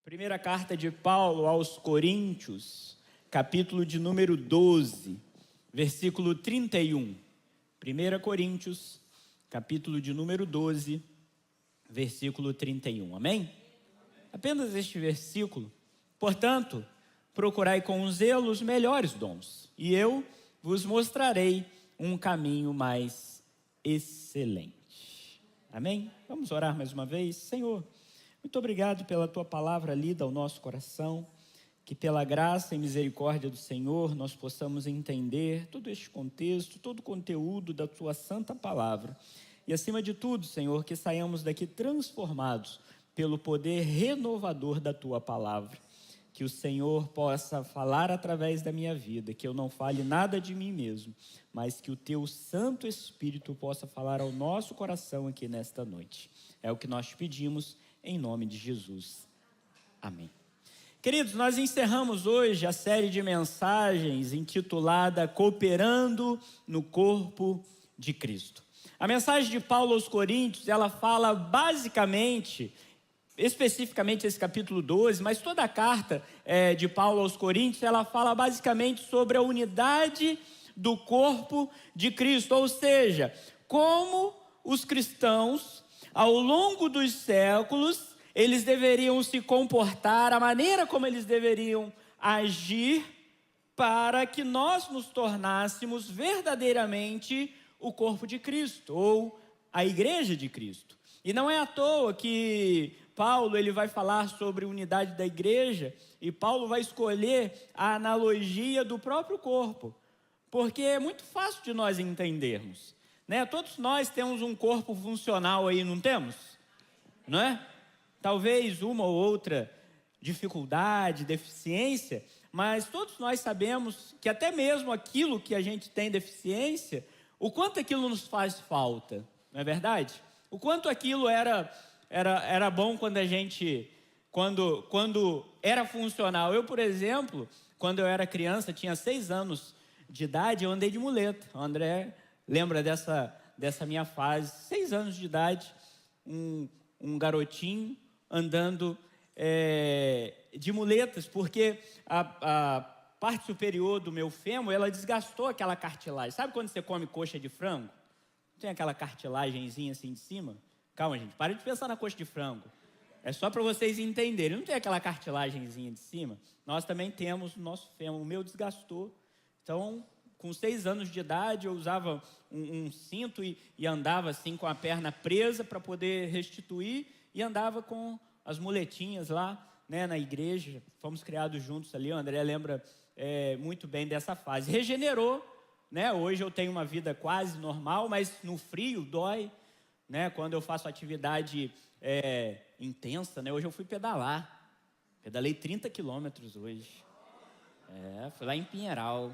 Primeira carta de Paulo aos Coríntios, capítulo de número 12, versículo 31. 1 Coríntios, capítulo de número 12, versículo 31. Amém? Apenas este versículo. Portanto, procurai com zelo os melhores dons, e eu vos mostrarei um caminho mais excelente. Amém? Vamos orar mais uma vez. Senhor, muito obrigado pela Tua palavra lida ao nosso coração, que pela graça e misericórdia do Senhor nós possamos entender todo este contexto, todo o conteúdo da Tua santa palavra. E acima de tudo, Senhor, que saiamos daqui transformados pelo poder renovador da Tua palavra. Que o Senhor possa falar através da minha vida, que eu não fale nada de mim mesmo, mas que o Teu Santo Espírito possa falar ao nosso coração aqui nesta noite. É o que nós te pedimos em nome de Jesus. Amém. Queridos, nós encerramos hoje a série de mensagens intitulada Cooperando no Corpo de Cristo. A mensagem de Paulo aos Coríntios, ela fala basicamente, especificamente esse capítulo 12, mas toda a carta de Paulo aos Coríntios, ela fala basicamente sobre a unidade do corpo de Cristo, ou seja, como os cristãos, ao longo dos séculos, eles deveriam se comportar, a maneira como eles deveriam agir, para que nós nos tornássemos verdadeiramente o corpo de Cristo, ou a igreja de Cristo. E não é à toa que Paulo ele vai falar sobre a unidade da igreja, e Paulo vai escolher a analogia do próprio corpo, porque é muito fácil de nós entendermos, né? Todos nós temos um corpo funcional aí, não temos? Não é? Talvez uma ou outra dificuldade, deficiência, mas todos nós sabemos que até mesmo aquilo que a gente tem deficiência, o quanto aquilo nos faz falta, não é verdade? O quanto aquilo era bom quando a gente, quando era funcional. Eu, por exemplo, quando eu era criança, tinha 6 anos de idade, eu andei de muleta. O André lembra dessa minha fase, 6 anos de idade, um garotinho andando de muletas, porque a parte superior do meu fêmur, ela desgastou aquela cartilagem. Sabe quando você come coxa de frango? Tem aquela cartilagenzinha assim de cima? Calma, gente, para de pensar na coxa de frango. É só para vocês entenderem. Não tem aquela cartilagenzinha de cima? Nós também temos o nosso fêmur. O meu desgastou. Então, com 6 anos de idade, eu usava um cinto e andava assim com a perna presa para poder restituir, e andava com as muletinhas lá, né, na igreja. Fomos criados juntos ali. O André lembra muito bem dessa fase. Regenerou, né? Hoje eu tenho uma vida quase normal, mas no frio dói, né? Quando eu faço atividade intensa, né? Hoje eu fui pedalar. Pedalei 30 quilômetros hoje. Fui lá em Pinheiral.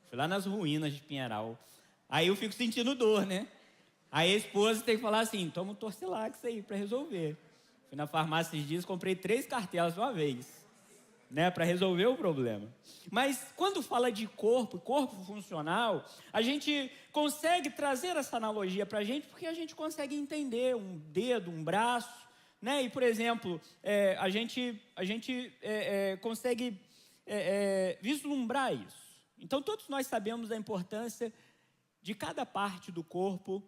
Fui lá nas ruínas de Pinheiral. Aí eu fico sentindo dor, né? Aí a esposa tem que falar assim, toma um Torcilax aí para resolver. Fui na farmácia esses dias, comprei 3 cartelas de uma vez, né? Para resolver o problema. Mas quando fala de corpo funcional, a gente consegue trazer essa analogia para a gente, porque a gente consegue entender um dedo, um braço, né? E, por exemplo, a gente consegue vislumbrar isso. Então, todos nós sabemos da importância de cada parte do corpo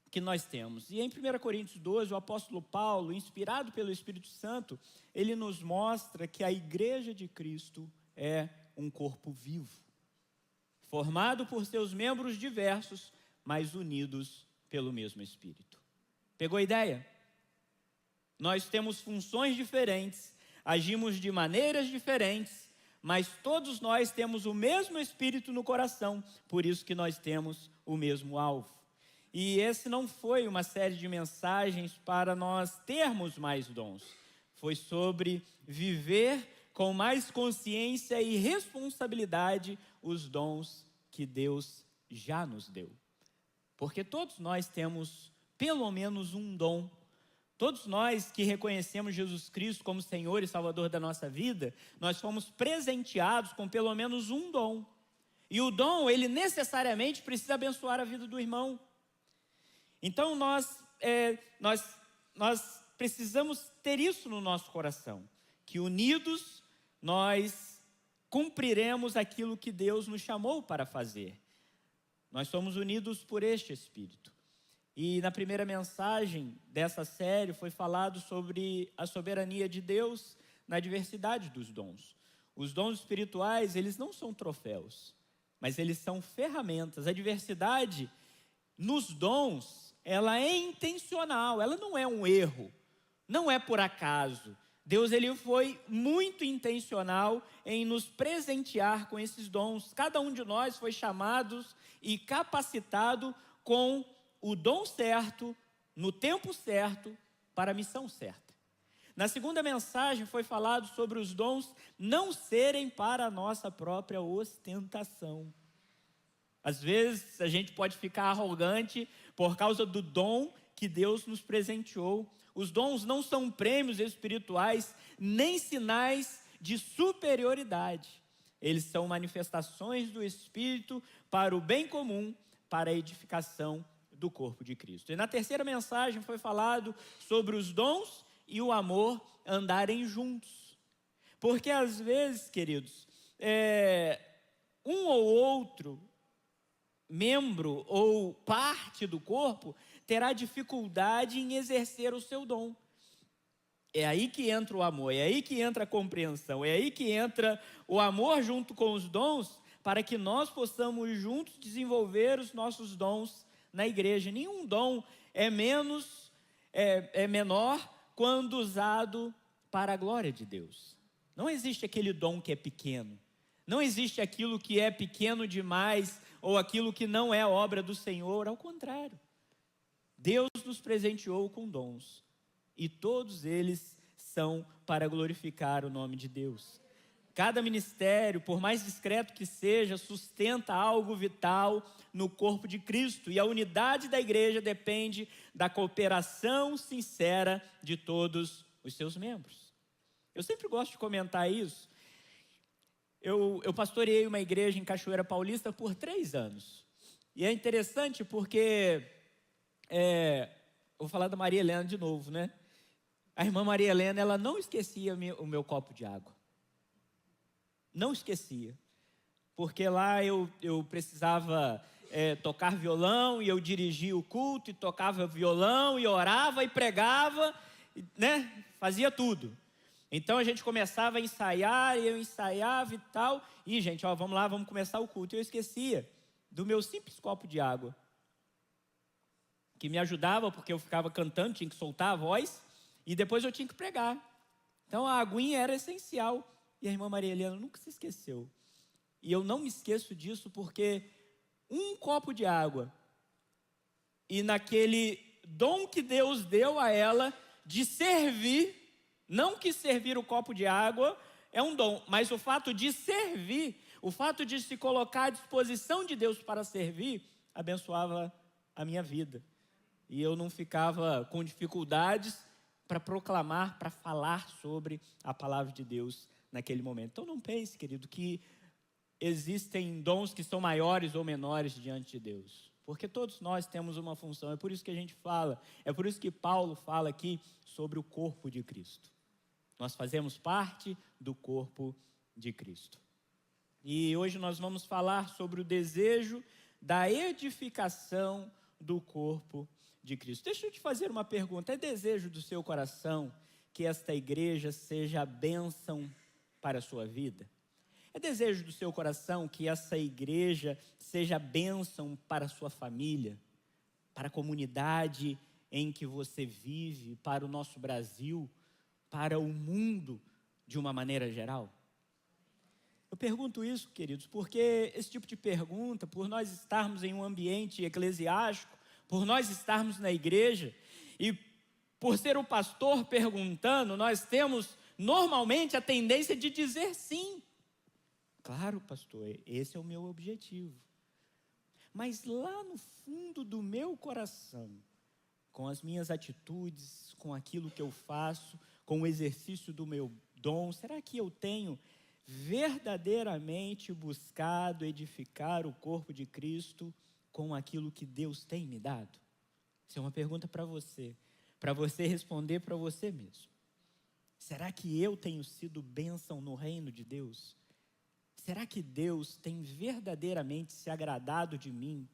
que nós temos. E em 1 Coríntios 12, o apóstolo Paulo, inspirado pelo Espírito Santo, ele nos mostra que a igreja de Cristo é um corpo vivo, formado por seus membros diversos, mas unidos pelo mesmo Espírito. Pegou a ideia? Nós temos funções diferentes, agimos de maneiras diferentes, mas todos nós temos o mesmo Espírito no coração, por isso que nós temos o mesmo alvo. E esse não foi uma série de mensagens para nós termos mais dons. Foi sobre viver com mais consciência e responsabilidade os dons que Deus já nos deu. Porque todos nós temos pelo menos um dom. Todos nós que reconhecemos Jesus Cristo como Senhor e Salvador da nossa vida, nós fomos presenteados com pelo menos um dom. E o dom, ele necessariamente precisa abençoar a vida do irmão. Então nós precisamos ter isso no nosso coração. que unidos nós cumpriremos aquilo que Deus nos chamou para fazer. Nós somos unidos por este Espírito. E na primeira mensagem dessa série foi falado sobre a soberania de Deus na diversidade dos dons. Os dons espirituais, eles não são troféus, mas eles são ferramentas. A diversidade nos dons, ela é intencional, ela não é um erro, não é por acaso. Deus, ele foi muito intencional em nos presentear com esses dons. Cada um de nós foi chamado e capacitado com o dom certo, no tempo certo, para a missão certa. Na segunda mensagem foi falado sobre os dons não serem para a nossa própria ostentação. Às vezes a gente pode ficar arrogante por causa do dom que Deus nos presenteou. Os dons não são prêmios espirituais, nem sinais de superioridade. Eles são manifestações do Espírito para o bem comum, para a edificação do corpo de Cristo. E na terceira mensagem foi falado sobre os dons e o amor andarem juntos. Porque às vezes, queridos, um ou outro membro ou parte do corpo terá dificuldade em exercer o seu dom. É aí que entra o amor, é aí que entra a compreensão, é aí que entra o amor junto com os dons, para que nós possamos juntos desenvolver os nossos dons na igreja. Nenhum dom é menor quando usado para a glória de Deus. Não existe aquele dom que é pequeno. Não existe aquilo que é pequeno demais ou aquilo que não é obra do Senhor. Ao contrário. Deus nos presenteou com dons. E todos eles são para glorificar o nome de Deus. Cada ministério, por mais discreto que seja, sustenta algo vital no corpo de Cristo. E a unidade da igreja depende da cooperação sincera de todos os seus membros. Eu sempre gosto de comentar isso. Eu pastoreei uma igreja em Cachoeira Paulista por 3 anos. E é interessante porque... vou falar da Maria Helena de novo, né? A irmã Maria Helena, ela não esquecia o meu copo de água. Não esquecia, porque lá eu precisava tocar violão, e eu dirigia o culto, e tocava violão, e orava, e pregava, né? Fazia tudo. Então a gente começava a ensaiar, e eu ensaiava e tal, e gente, vamos lá, vamos começar o culto. E eu esquecia do meu simples copo de água, que me ajudava, porque eu ficava cantando, tinha que soltar a voz, e depois eu tinha que pregar. Então a aguinha era essencial. E a irmã Maria Helena nunca se esqueceu. E eu não me esqueço disso porque um copo de água, e naquele dom que Deus deu a ela de servir, não que servir o copo de água é um dom, mas o fato de servir, o fato de se colocar à disposição de Deus para servir, abençoava a minha vida. E eu não ficava com dificuldades para proclamar, para falar sobre a palavra de Deus naquele momento. Então não pense, querido, que existem dons que são maiores ou menores diante de Deus. Porque todos nós temos uma função. É por isso que a gente fala, é por isso que Paulo fala aqui sobre o corpo de Cristo. Nós fazemos parte do corpo de Cristo. E hoje nós vamos falar sobre o desejo da edificação do corpo de Cristo. Deixa eu te fazer uma pergunta. É desejo do seu coração que esta igreja seja a bênção para a sua vida? É desejo do seu coração que essa igreja seja bênção para a sua família, para a comunidade em que você vive, para o nosso Brasil, para o mundo de uma maneira geral? Eu pergunto isso, queridos, porque esse tipo de pergunta, por nós estarmos em um ambiente eclesiástico, por nós estarmos na igreja, e por ser o pastor perguntando, nós temos normalmente a tendência de dizer sim. Claro, pastor, esse é o meu objetivo. Mas lá no fundo do meu coração, com as minhas atitudes, com aquilo que eu faço, com o exercício do meu dom, será que eu tenho verdadeiramente buscado edificar o corpo de Cristo com aquilo que Deus tem me dado? Isso é uma pergunta para você responder para você mesmo. Será que eu tenho sido bênção no reino de Deus? Será que Deus tem verdadeiramente se agradado de mim?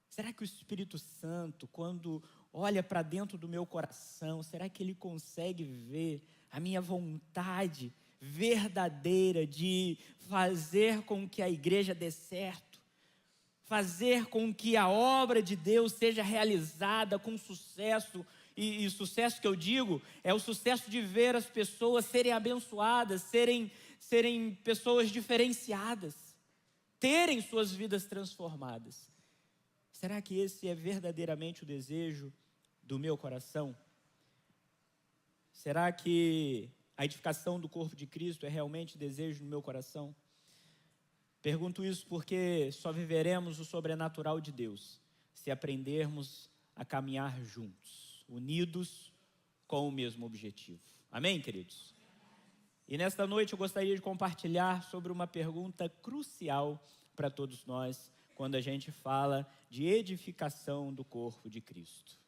Será que o Espírito Santo, quando olha para dentro do meu coração, será que ele consegue ver a minha vontade verdadeira de fazer com que a igreja dê certo? Fazer com que a obra de Deus seja realizada com sucesso? E sucesso que eu digo é o sucesso de ver as pessoas serem abençoadas, serem pessoas diferenciadas, terem suas vidas transformadas. Será que esse é verdadeiramente o desejo do meu coração? Será que a edificação do corpo de Cristo é realmente desejo do meu coração? Pergunto isso porque só viveremos o sobrenatural de Deus se aprendermos a caminhar juntos, unidos com o mesmo objetivo. Amém, queridos? E nesta noite eu gostaria de compartilhar sobre uma pergunta crucial para todos nós, quando a gente fala de edificação do corpo de Cristo.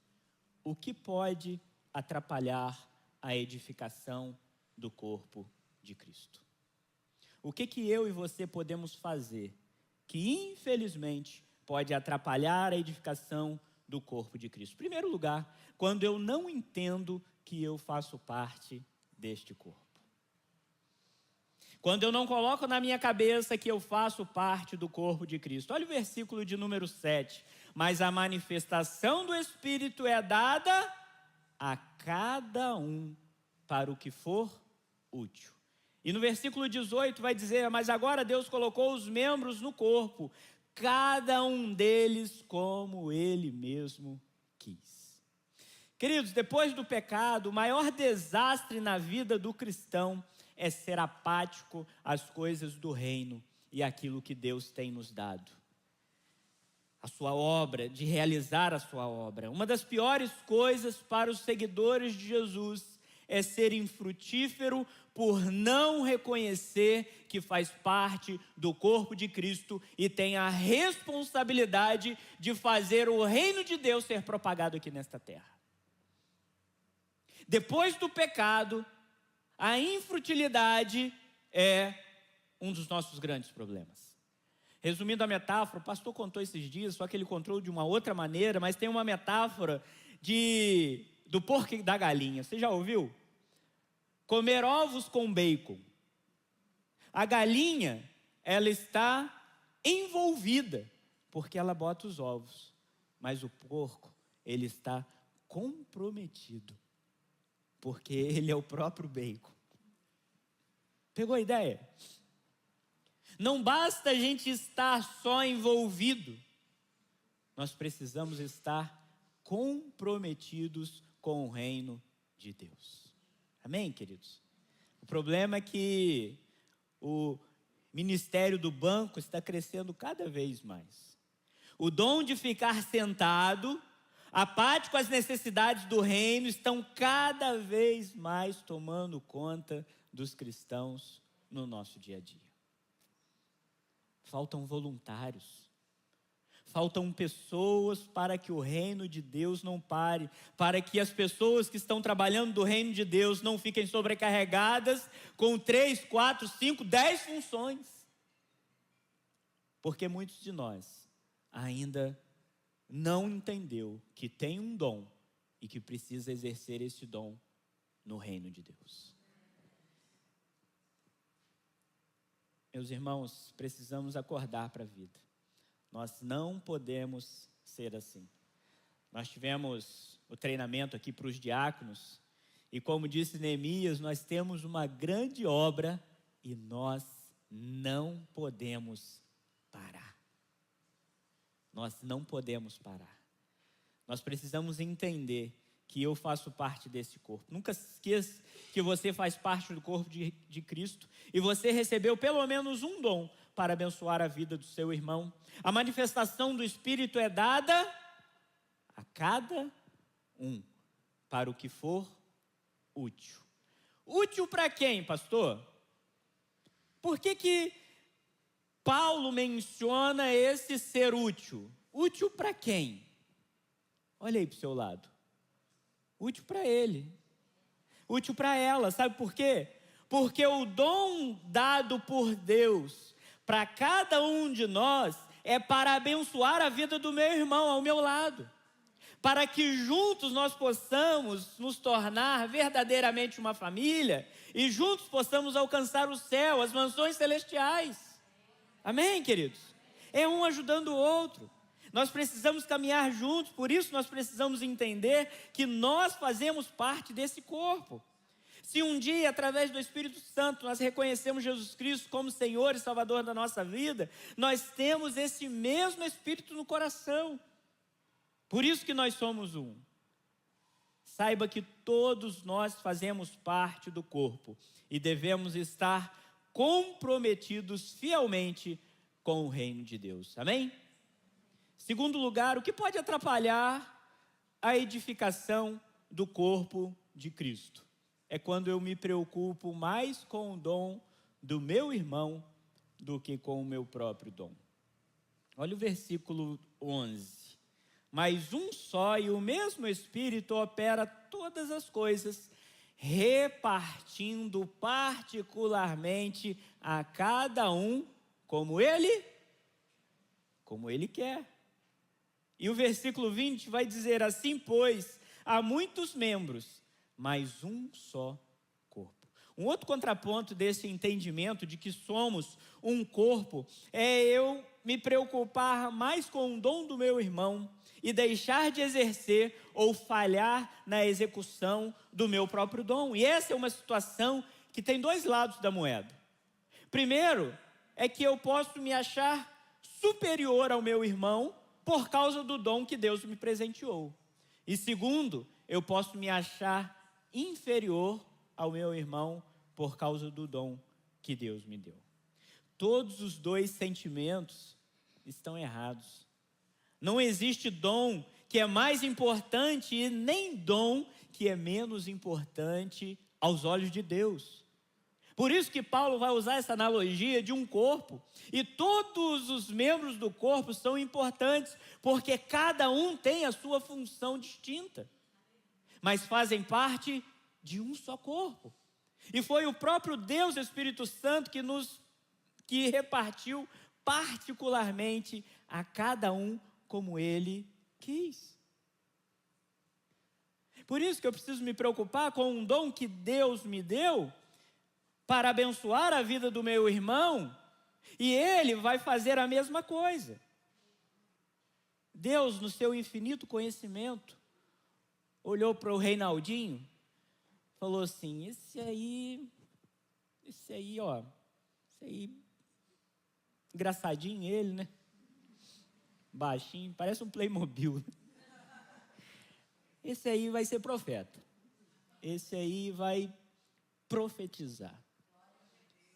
O que pode atrapalhar a edificação do corpo de Cristo? O que eu e você podemos fazer que, infelizmente, pode atrapalhar a edificação do corpo de Cristo? Em primeiro lugar, quando eu não entendo que eu faço parte deste corpo. Quando eu não coloco na minha cabeça que eu faço parte do corpo de Cristo. Olha o versículo de número 7. Mas a manifestação do Espírito é dada a cada um para o que for útil. E no versículo 18 vai dizer: mas agora Deus colocou os membros no corpo, cada um deles como Ele mesmo quis. Queridos, depois do pecado, o maior desastre na vida do cristão é ser apático às coisas do reino e àquilo que Deus tem nos dado. A sua obra, de realizar a sua obra. Uma das piores coisas para os seguidores de Jesus é ser infrutífero por não reconhecer que faz parte do corpo de Cristo e tem a responsabilidade de fazer o reino de Deus ser propagado aqui nesta terra. Depois do pecado, a infrutilidade é um dos nossos grandes problemas. Resumindo a metáfora, o pastor contou esses dias, só que ele contou de uma outra maneira, mas tem uma metáfora do porco e da galinha. Você já ouviu? Comer ovos com bacon. A galinha, ela está envolvida, porque ela bota os ovos. Mas o porco, ele está comprometido, porque ele é o próprio bacon. Pegou a ideia? Não basta a gente estar só envolvido, nós precisamos estar comprometidos com o reino de Deus. Amém, queridos? O problema é que o ministério do banco está crescendo cada vez mais. O dom de ficar sentado, apático às necessidades do reino, estão cada vez mais tomando conta dos cristãos no nosso dia a dia. Faltam voluntários, faltam pessoas para que o reino de Deus não pare, para que as pessoas que estão trabalhando do reino de Deus não fiquem sobrecarregadas com 3, 4, 5, 10 funções. Porque muitos de nós ainda não entendeu que tem um dom e que precisa exercer esse dom no reino de Deus. Meus irmãos, precisamos acordar para a vida. Nós não podemos ser assim. Nós tivemos o treinamento aqui para os diáconos, e como disse Neemias, nós temos uma grande obra e nós não podemos parar. Nós não podemos parar. Nós precisamos entender que eu faço parte desse corpo. Nunca se esqueça que você faz parte do corpo de Cristo e você recebeu pelo menos um dom para abençoar a vida do seu irmão. A manifestação do Espírito é dada a cada um, para o que for útil. Útil para quem, pastor? Por que Paulo menciona esse ser útil? Útil para quem? Olha aí para o seu lado. Útil para ele. útil para ela. Sabe por quê? Porque o dom dado por Deus para cada um de nós é para abençoar a vida do meu irmão ao meu lado, para que juntos nós possamos nos tornar verdadeiramente uma família e juntos possamos alcançar o céu, as mansões celestiais. Amém, queridos? É um ajudando o outro. Nós precisamos caminhar juntos, por isso nós precisamos entender que nós fazemos parte desse corpo. Se um dia, através do Espírito Santo, nós reconhecemos Jesus Cristo como Senhor e Salvador da nossa vida, nós temos esse mesmo Espírito no coração. Por isso que nós somos um. Saiba que todos nós fazemos parte do corpo e devemos estar comprometidos fielmente com o reino de Deus. Amém? Segundo lugar, o que pode atrapalhar a edificação do corpo de Cristo? É quando eu me preocupo mais com o dom do meu irmão do que com o meu próprio dom. Olha o versículo 11. Mas um só e o mesmo Espírito opera todas as coisas, repartindo particularmente a cada um como ele quer. E o versículo 20 vai dizer assim: pois há muitos membros, mas um só corpo. Um outro contraponto desse entendimento de que somos um corpo é eu me preocupar mais com o dom do meu irmão e deixar de exercer ou falhar na execução do meu próprio dom. E essa é uma situação que tem dois lados da moeda. Primeiro, é que eu posso me achar superior ao meu irmão por causa do dom que Deus me presenteou. E segundo, eu posso me achar inferior ao meu irmão por causa do dom que Deus me deu. Todos os dois sentimentos estão errados. Não existe dom que é mais importante e nem dom que é menos importante aos olhos de Deus. Por isso que Paulo vai usar essa analogia de um corpo. E todos os membros do corpo são importantes, porque cada um tem a sua função distinta, mas fazem parte de um só corpo. E foi o próprio Deus, Espírito Santo, que repartiu particularmente a cada um como Ele quis. Por isso que eu preciso me preocupar com um dom que Deus me deu para abençoar a vida do meu irmão, e Ele vai fazer a mesma coisa. Deus, no seu infinito conhecimento, olhou para o Reinaldinho, falou assim: esse aí, engraçadinho ele, né? Baixinho, parece um Playmobil. Esse aí vai ser profeta. Esse aí vai profetizar.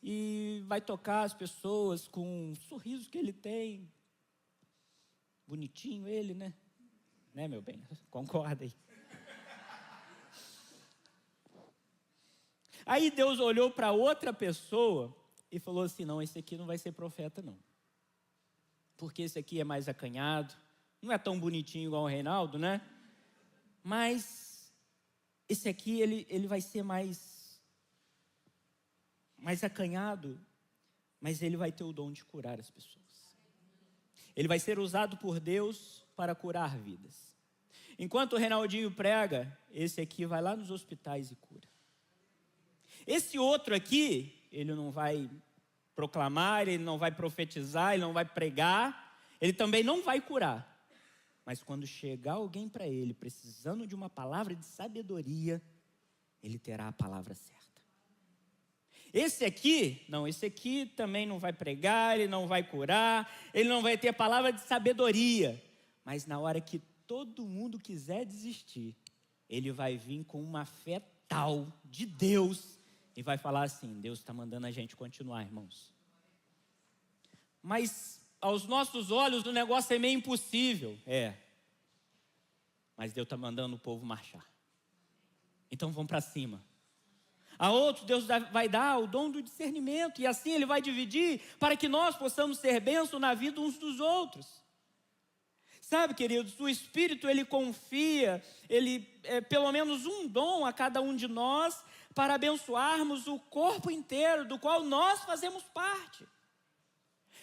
E vai tocar as pessoas com um sorriso que ele tem. Bonitinho ele, né? Né, meu bem? Concorda aí. Aí Deus olhou para outra pessoa e falou assim: não, esse aqui não vai ser profeta não. Porque esse aqui é mais acanhado, não é tão bonitinho igual o Reinaldo, né? Mas esse aqui, ele vai ser mais acanhado, mas ele vai ter o dom de curar as pessoas. Ele vai ser usado por Deus para curar vidas. Enquanto o Reinaldinho prega, esse aqui vai lá nos hospitais e cura. Esse outro aqui, ele não vai proclamar, ele não vai profetizar, ele não vai pregar, ele também não vai curar. Mas quando chegar alguém para ele precisando de uma palavra de sabedoria, ele terá a palavra certa. Esse aqui também não vai pregar, ele não vai curar, ele não vai ter palavra de sabedoria. Mas na hora que todo mundo quiser desistir, ele vai vir com uma fé tal de Deus e vai falar assim: Deus está mandando a gente continuar, irmãos. Mas aos nossos olhos o negócio é meio impossível. Mas Deus está mandando o povo marchar. Então vamos para cima. A outros Deus vai dar o dom do discernimento, e assim Ele vai dividir para que nós possamos ser bênção na vida uns dos outros. Sabe, queridos, o Espírito, ele confia, pelo menos um dom a cada um de nós para abençoarmos o corpo inteiro, do qual nós fazemos parte.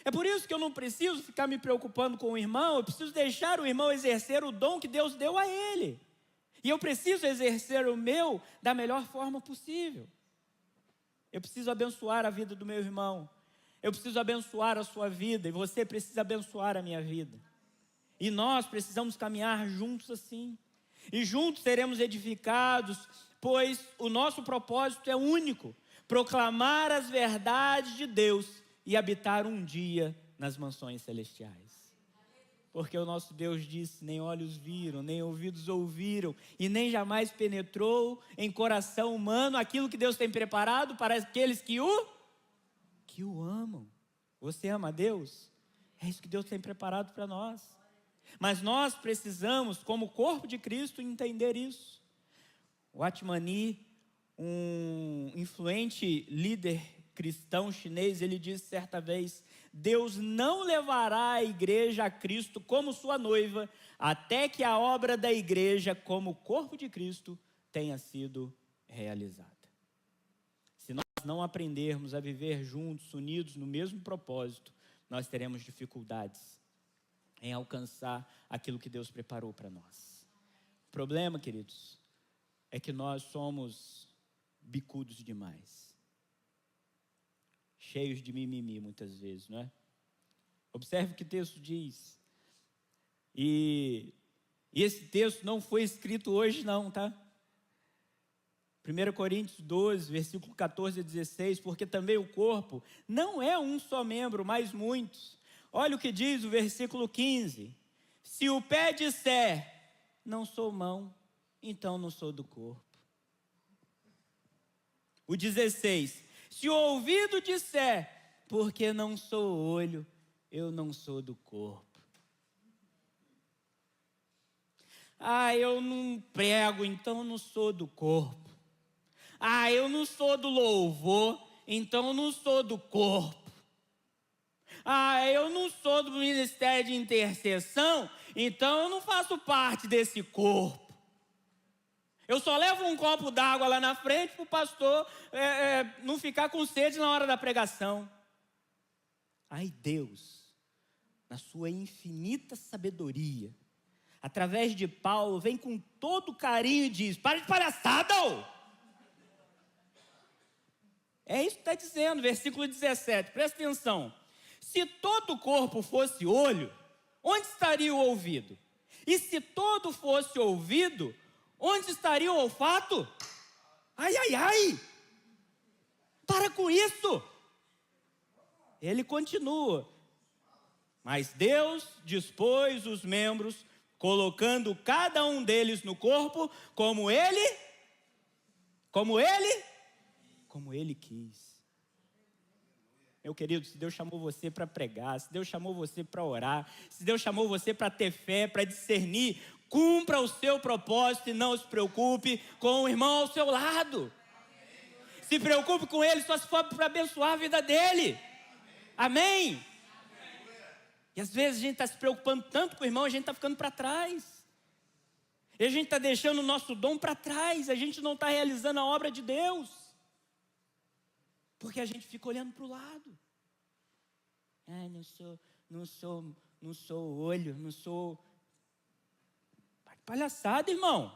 É por isso que eu não preciso ficar me preocupando com o irmão, eu preciso deixar o irmão exercer o dom que Deus deu a ele. E eu preciso exercer o meu da melhor forma possível. Eu preciso abençoar a vida do meu irmão. Eu preciso abençoar a sua vida, e você precisa abençoar a minha vida. E nós precisamos caminhar juntos assim. E juntos seremos edificados, pois o nosso propósito é único: proclamar as verdades de Deus e habitar um dia nas mansões celestiais. Porque o nosso Deus disse: nem olhos viram, nem ouvidos ouviram, e nem jamais penetrou em coração humano aquilo que Deus tem preparado para aqueles que o amam. Você ama a Deus? É isso que Deus tem preparado para nós. Mas nós precisamos, como corpo de Cristo, entender isso. Watmani, um influente líder cristão chinês, ele disse certa vez: Deus não levará a igreja a Cristo como sua noiva, até que a obra da igreja, como corpo de Cristo, tenha sido realizada. Se nós não aprendermos a viver juntos, unidos no mesmo propósito, nós teremos dificuldades em alcançar aquilo que Deus preparou para nós. O problema, queridos, é que nós somos bicudos demais. Cheios de mimimi muitas vezes, não é? Observe o que o texto diz. E esse texto não foi escrito hoje não, tá? 1 Coríntios 12, versículo 14 a 16, porque também o corpo não é um só membro, mas muitos. Olha o que diz o versículo 15. Se o pé disser, não sou mão, então não sou do corpo. O 16. Se o ouvido disser, porque não sou olho, eu não sou do corpo. Eu não prego, então não sou do corpo. Eu não sou do louvor, então não sou do corpo. Eu não sou do ministério de intercessão, então eu não faço parte desse corpo. Eu só levo um copo d'água lá na frente para o pastor não ficar com sede na hora da pregação. Deus, na sua infinita sabedoria, através de Paulo, vem com todo carinho e diz: para de palhaçada! É isso que está dizendo, versículo 17, presta atenção. Se todo o corpo fosse olho, onde estaria o ouvido? E se todo fosse ouvido, onde estaria o olfato? Para com isso! Ele continua. Mas Deus dispôs os membros, colocando cada um deles no corpo, como Ele quis. Meu querido, se Deus chamou você para pregar, se Deus chamou você para orar, se Deus chamou você para ter fé, para discernir, cumpra o seu propósito e não se preocupe com o irmão ao seu lado. Se preocupe com ele só se for para abençoar a vida dele. Amém? E às vezes a gente está se preocupando tanto com o irmão, a gente está ficando para trás. E a gente está deixando o nosso dom para trás, a gente não está realizando a obra de Deus. Porque a gente fica olhando para o lado. Não sou olho, não sou... Palhaçada, irmão.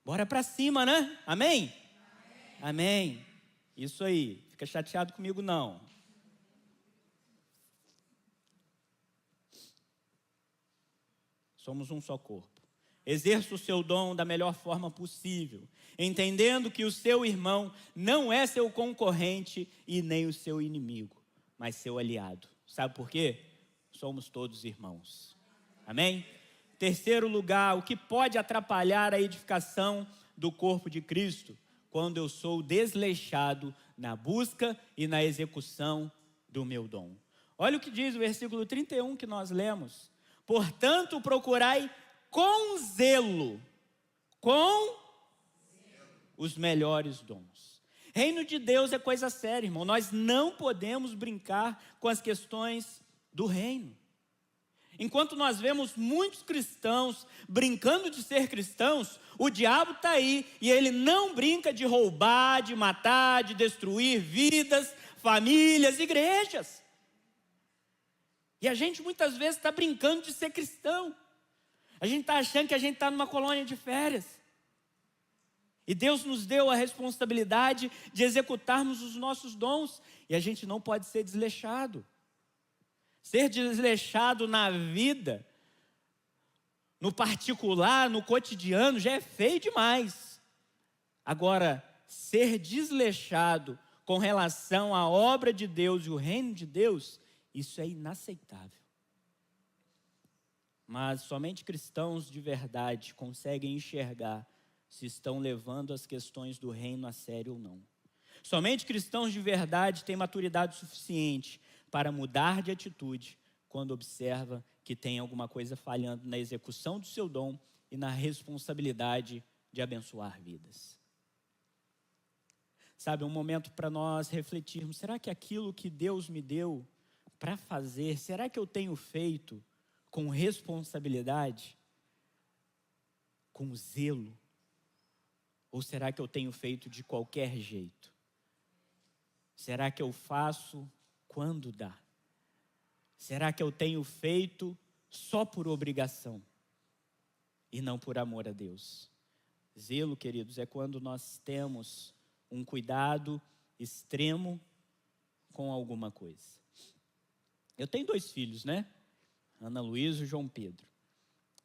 Bora para cima, né? Amém? Amém. Isso aí. Fica chateado comigo, não. Somos um só corpo. Exerça o seu dom da melhor forma possível, entendendo que o seu irmão não é seu concorrente e nem o seu inimigo, mas seu aliado. Sabe por quê? Somos todos irmãos. Amém? Terceiro lugar, o que pode atrapalhar a edificação do corpo de Cristo? Quando eu sou desleixado na busca e na execução do meu dom. Olha o que diz o versículo 31 que nós lemos. Portanto, procurai com zelo, os melhores dons. Reino de Deus é coisa séria, irmão. Nós não podemos brincar com as questões do reino. Enquanto nós vemos muitos cristãos brincando de ser cristãos, o diabo está aí e ele não brinca de roubar, de matar, de destruir vidas, famílias, igrejas. E a gente muitas vezes está brincando de ser cristão. A gente está achando que a gente está numa colônia de férias. E Deus nos deu a responsabilidade de executarmos os nossos dons. E a gente não pode ser desleixado. Ser desleixado na vida, no particular, no cotidiano, já é feio demais. Agora, ser desleixado com relação à obra de Deus e o reino de Deus, isso é inaceitável. Mas somente cristãos de verdade conseguem enxergar se estão levando as questões do reino a sério ou não. Somente cristãos de verdade têm maturidade suficiente para mudar de atitude quando observa que tem alguma coisa falhando na execução do seu dom e na responsabilidade de abençoar vidas. Sabe, um momento para nós refletirmos, será que aquilo que Deus me deu para fazer, será que eu tenho feito com responsabilidade, com zelo? Ou será que eu tenho feito de qualquer jeito? Será que eu faço quando dá? Será que eu tenho feito só por obrigação e não por amor a Deus? Zelo, queridos, é quando nós temos um cuidado extremo com alguma coisa. Eu tenho 2 filhos, né? Ana Luísa e João Pedro.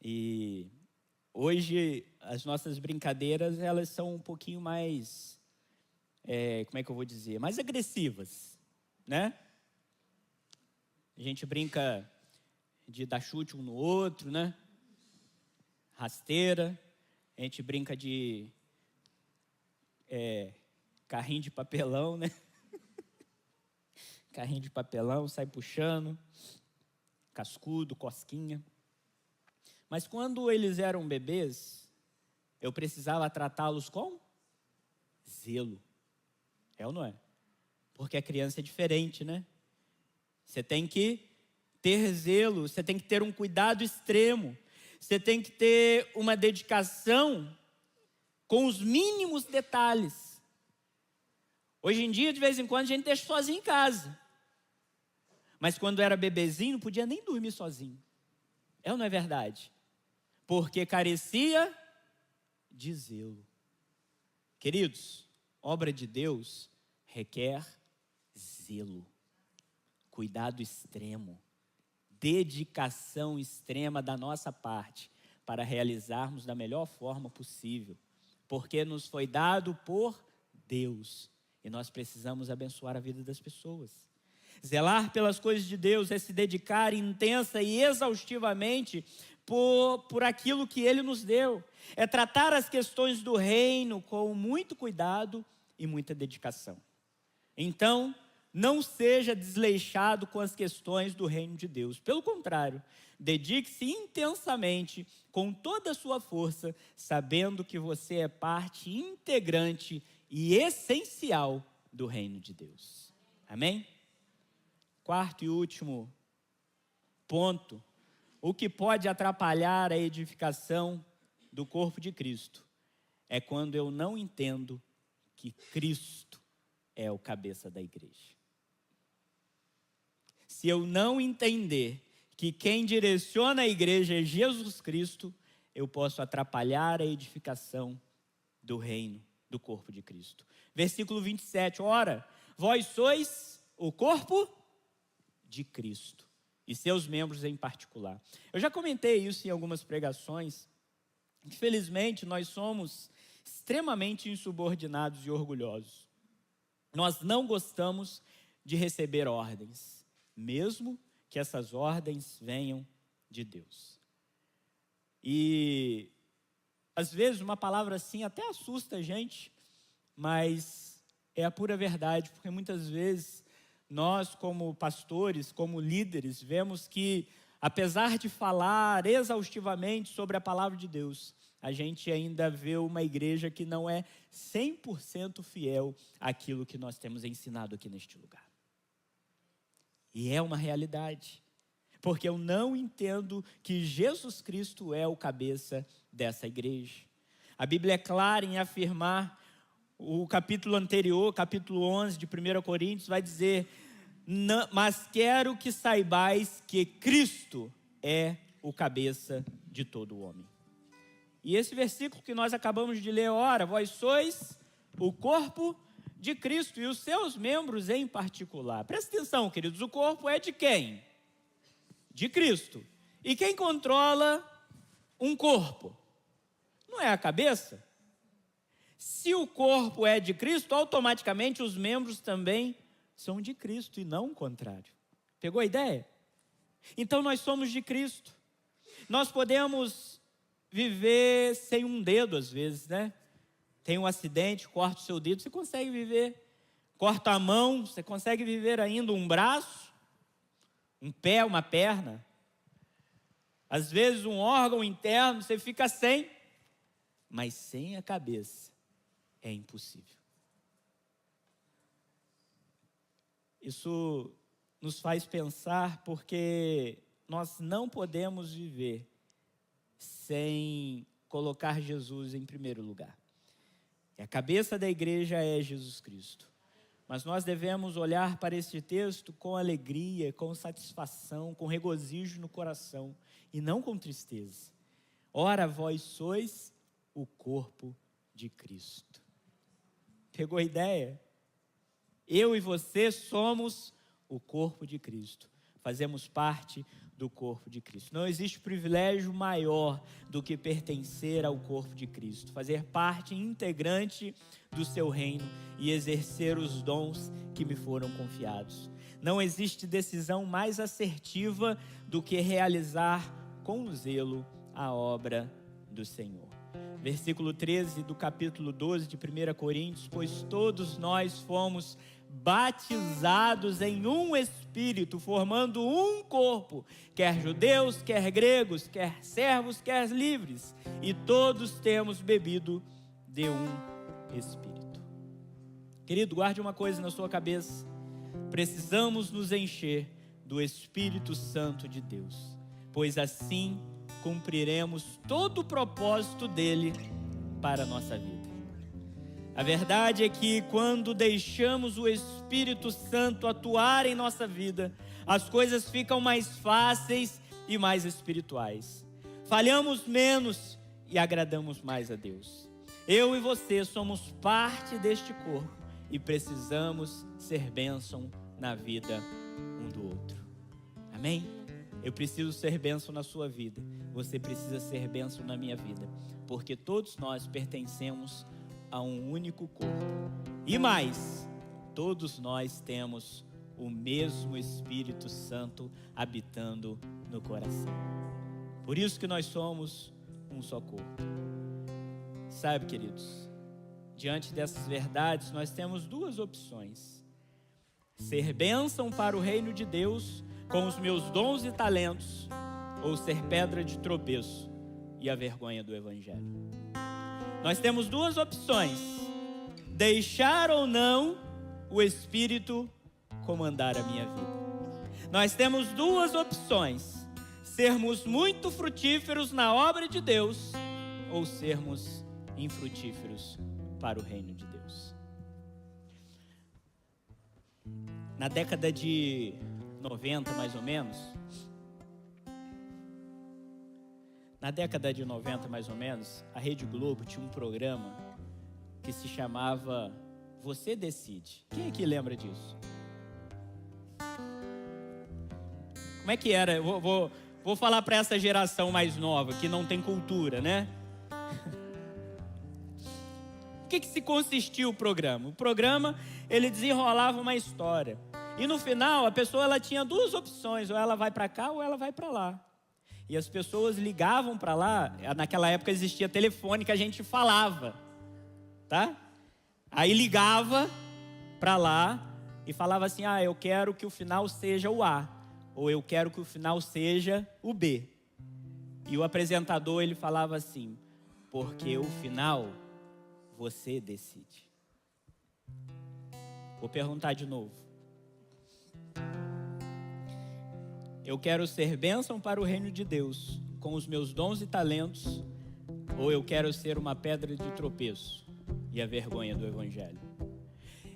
E hoje as nossas brincadeiras, elas são um pouquinho mais, como é que eu vou dizer? Mais agressivas, né? A gente brinca de dar chute um no outro, né? Rasteira. A gente brinca de carrinho de papelão, né? Carrinho de papelão, sai puxando. Cascudo, cosquinha. Mas quando eles eram bebês, eu precisava tratá-los com zelo. É ou não é? Porque a criança é diferente, né? Você tem que ter zelo, você tem que ter um cuidado extremo, você tem que ter uma dedicação com os mínimos detalhes. Hoje em dia, de vez em quando, a gente deixa sozinho em casa. Mas quando era bebezinho, não podia nem dormir sozinho. É ou não é verdade? Porque carecia de zelo. Queridos, obra de Deus requer zelo, cuidado extremo, dedicação extrema da nossa parte para realizarmos da melhor forma possível, porque nos foi dado por Deus e nós precisamos abençoar a vida das pessoas. Zelar pelas coisas de Deus é se dedicar intensa e exaustivamente por aquilo que Ele nos deu. É tratar as questões do reino com muito cuidado e muita dedicação. Então, não seja desleixado com as questões do reino de Deus. Pelo contrário, dedique-se intensamente, com toda a sua força, sabendo que você é parte integrante e essencial do reino de Deus. Amém? 4º e último ponto. O que pode atrapalhar a edificação do corpo de Cristo é quando eu não entendo que Cristo é o cabeça da igreja. Se eu não entender que quem direciona a igreja é Jesus Cristo, eu posso atrapalhar a edificação do reino, do corpo de Cristo. Versículo 27, ora, vós sois o corpo de Cristo e seus membros em particular. Eu já comentei isso em algumas pregações. Infelizmente, nós somos extremamente insubordinados e orgulhosos. Nós não gostamos de receber ordens, mesmo que essas ordens venham de Deus. E, às vezes, uma palavra assim até assusta a gente, mas é a pura verdade, porque muitas vezes nós, como pastores, como líderes, vemos que, apesar de falar exaustivamente sobre a palavra de Deus, a gente ainda vê uma igreja que não é 100% fiel àquilo que nós temos ensinado aqui neste lugar. E é uma realidade. porque eu não entendo que Jesus Cristo é o cabeça dessa igreja. A Bíblia é clara em afirmar, o capítulo anterior, capítulo 11 de 1 Coríntios, vai dizer: mas quero que saibais que Cristo é o cabeça de todo homem. E esse versículo que nós acabamos de ler, ora, vós sois o corpo de Cristo e os seus membros em particular. Presta atenção, queridos, o corpo é de quem? De Cristo. E quem controla um corpo? Não é a cabeça? Se o corpo é de Cristo, automaticamente os membros também são de Cristo e não o contrário. Pegou a ideia? Então nós somos de Cristo. Nós podemos viver sem um dedo às vezes, né? Tem um acidente, corta o seu dedo, você consegue viver. Corta a mão, você consegue viver ainda. Um braço, um pé, uma perna. Às vezes um órgão interno, você fica sem. Mas sem a cabeça é impossível. Isso nos faz pensar porque nós não podemos viver sem colocar Jesus em primeiro lugar. E a cabeça da igreja é Jesus Cristo. Mas nós devemos olhar para este texto com alegria, com satisfação, com regozijo no coração e não com tristeza. Ora, vós sois o corpo de Cristo. Pegou a ideia? Eu e você somos o corpo de Cristo. Fazemos parte do corpo de Cristo. Não existe privilégio maior do que pertencer ao corpo de Cristo, fazer parte integrante do seu reino e exercer os dons que me foram confiados. Não existe decisão mais assertiva do que realizar com zelo a obra do Senhor. Versículo 13 do capítulo 12 de 1 Coríntios: pois todos nós fomos batizados em um Espírito, formando um corpo, quer judeus, quer gregos, quer servos, quer livres, e todos temos bebido de um Espírito. Querido, guarde uma coisa na sua cabeça: precisamos nos encher do Espírito Santo de Deus, pois assim cumpriremos todo o propósito dele para a nossa vida. A verdade é que quando deixamos o Espírito Santo atuar em nossa vida, as coisas ficam mais fáceis e mais espirituais. Falhamos menos e agradamos mais a Deus. Eu e você somos parte deste corpo e precisamos ser bênção na vida um do outro. Amém? Eu preciso ser bênção na sua vida. Você precisa ser bênção na minha vida. Porque todos nós pertencemos a um único corpo. E mais, todos nós temos o mesmo Espírito Santo habitando no coração. Por isso que nós somos um só corpo. Sabe, queridos, diante dessas verdades, nós temos duas opções: ser bênção para o reino de Deus com os meus dons e talentos, ou ser pedra de tropeço e a vergonha do Evangelho. Nós temos duas opções: deixar ou não o Espírito comandar a minha vida. Nós temos duas opções: sermos muito frutíferos na obra de Deus, ou sermos infrutíferos para o reino de Deus. Na década de 90, mais ou menos, a Rede Globo tinha um programa que se chamava Você Decide. Quem aqui lembra disso? Como é que era? Eu vou falar para essa geração mais nova, que não tem cultura, né? O que se consistia o programa? O programa, ele desenrolava uma história. E no final, a pessoa ela tinha duas opções: ou ela vai para cá ou ela vai para lá. E as pessoas ligavam para lá. Naquela época existia telefone que a gente falava, tá? Aí ligava para lá e falava assim: ah, eu quero que o final seja o A, ou eu quero que o final seja o B. E o apresentador, ele falava assim: porque o final você decide. Vou perguntar de novo. Eu quero ser bênção para o reino de Deus com os meus dons e talentos, ou eu quero ser uma pedra de tropeço e a vergonha do evangelho?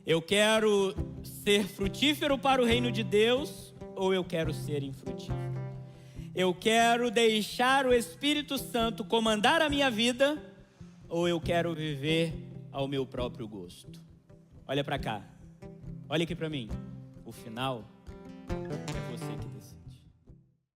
Eu quero ser frutífero para o reino de Deus, ou eu quero ser infrutífero? Eu quero deixar o Espírito Santo comandar a minha vida, ou eu quero viver ao meu próprio gosto? Olha para cá, olha aqui para mim. O final